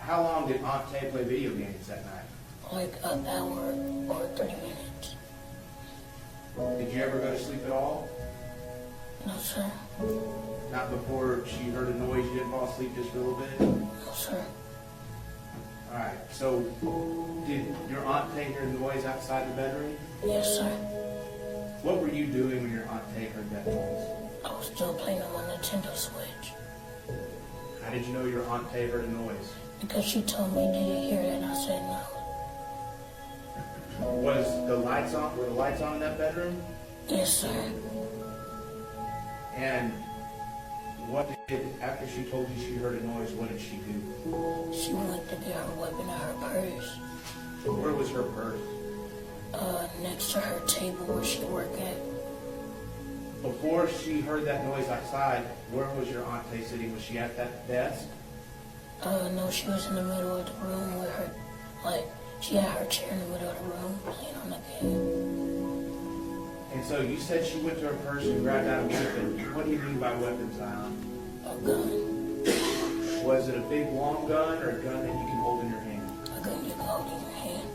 How long did Aunt Tay play video games that night? Like an hour or 30 minutes. Did you ever go to sleep at all? No, sir. Not before she heard a noise, you didn't fall asleep just for a little bit? No, sir. Alright, so did your Aunt Tay hear noise outside the bedroom? Yes, sir. What were you doing when your Aunt Tay heard that noise? I was still playing on my Nintendo Switch. How did you know your Aunt Tay heard a noise? Because she told me, did you hear it? And I said no. Were the lights on in that bedroom? Yes, sir. And after she told you she heard a noise, what did she do? She went to get her weapon out of her purse. Where was her purse? Next to her table where she worked at. Before she heard that noise outside, where was your Aunt Tay sitting? Was she at that desk? No, she was in the middle of the room with her, she had her chair in the middle of the room playing on the game. And so you said she went to her purse and grabbed out a weapon. What do you mean by weapon, Zion? A gun. Was it a big long gun or a gun that you can hold in your hand? A gun you can hold in your hand.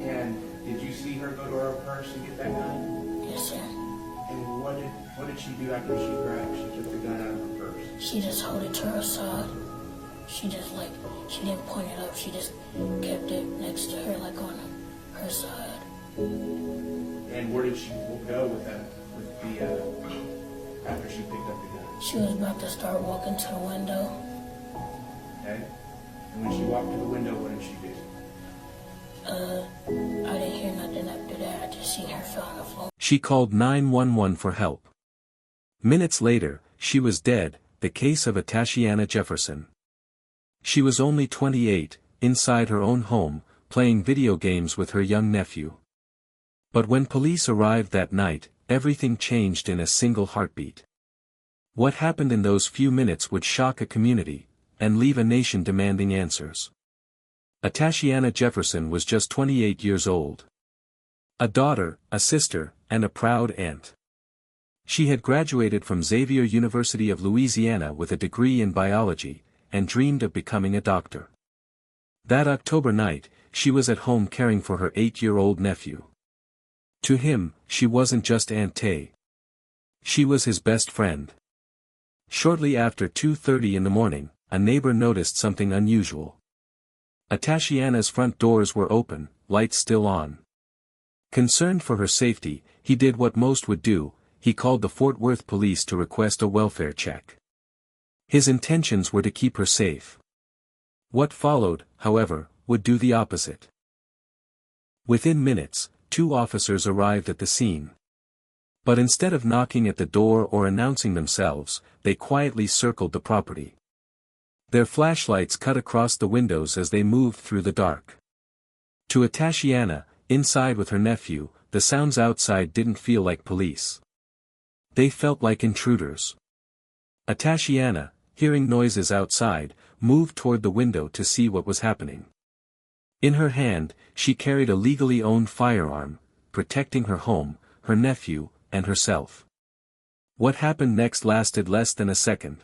And did you see her go to her purse and get that gun? Yes, sir. And what did she do after she took the gun out of her purse? She just held it to her side. She didn't point it up. She just kept it next to her, like on her side. And where did she go with that? After she picked up the gun? She was about to start walking to the window. Okay. And when she walked to the window, what did she do? I didn't hear nothing after that. I just seen her fall on the floor. She called 911 for help. Minutes later, she was dead. The case of Atashiana Jefferson. She was only 28, inside her own home, playing video games with her young nephew. But when police arrived that night, everything changed in a single heartbeat. What happened in those few minutes would shock a community, and leave a nation demanding answers. Atashiana Jefferson was just 28 years old. A daughter, a sister, and a proud aunt. She had graduated from Xavier University of Louisiana with a degree in biology, and dreamed of becoming a doctor. That October night, she was at home caring for her 8-year-old nephew. To him, she wasn't just Aunt Tay. She was his best friend. Shortly after 2:30 in the morning, a neighbor noticed something unusual. Atashiana's front doors were open, lights still on. Concerned for her safety, he did what most would do, he called the Fort Worth police to request a welfare check. His intentions were to keep her safe. What followed, however, would do the opposite. Within minutes, 2 officers arrived at the scene. But instead of knocking at the door or announcing themselves, they quietly circled the property. Their flashlights cut across the windows as they moved through the dark. To Atashiana, inside with her nephew, the sounds outside didn't feel like police. They felt like intruders. Atashiana, hearing noises outside, moved toward the window to see what was happening. In her hand, she carried a legally owned firearm, protecting her home, her nephew, and herself. What happened next lasted less than a second.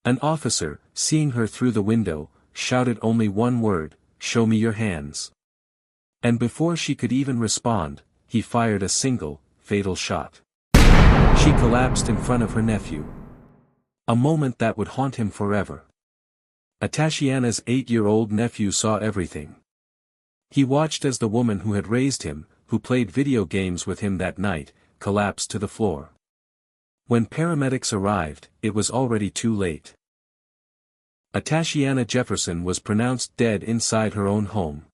An officer, seeing her through the window, shouted only one word, "Show me your hands." And before she could even respond, he fired a single, fatal shot. She collapsed in front of her nephew. A moment that would haunt him forever. Atashiana's 8-year-old nephew saw everything. He watched as the woman who had raised him, who played video games with him that night, collapsed to the floor. When paramedics arrived, it was already too late. Atashiana Jefferson was pronounced dead inside her own home.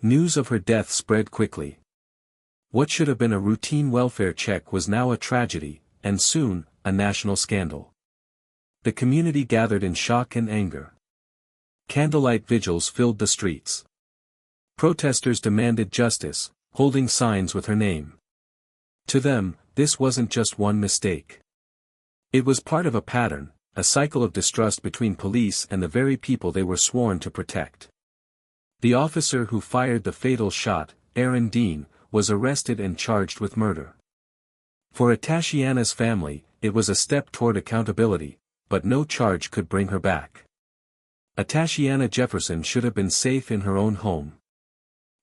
News of her death spread quickly. What should have been a routine welfare check was now a tragedy, and soon, a national scandal. The community gathered in shock and anger. Candlelight vigils filled the streets. Protesters demanded justice, holding signs with her name. To them, this wasn't just one mistake. It was part of a pattern, a cycle of distrust between police and the very people they were sworn to protect. The officer who fired the fatal shot, Aaron Dean, was arrested and charged with murder. For Atashiana's family, it was a step toward accountability, but no charge could bring her back. Tashiana Jefferson should have been safe in her own home.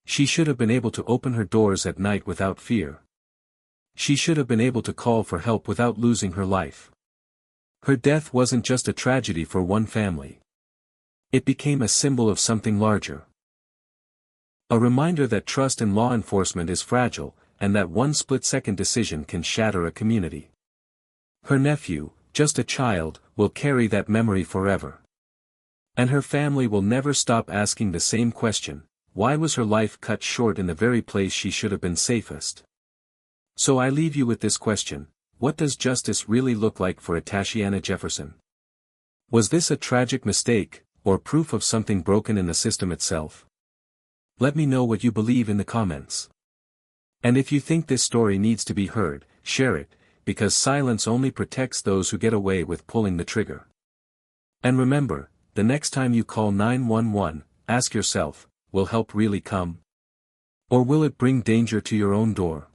She should have been able to open her doors at night without fear. She should have been able to call for help without losing her life. Her death wasn't just a tragedy for one family. It became a symbol of something larger. A reminder that trust in law enforcement is fragile, and that one split-second decision can shatter a community. Her nephew, just a child, will carry that memory forever. And her family will never stop asking the same question: why was her life cut short in the very place she should have been safest? So I leave you with this question: what does justice really look like for Tashiana Jefferson? Was this a tragic mistake, or proof of something broken in the system itself? Let me know what you believe in the comments. And if you think this story needs to be heard, share it, because silence only protects those who get away with pulling the trigger. And remember, the next time you call 911, ask yourself, will help really come? Or will it bring danger to your own door?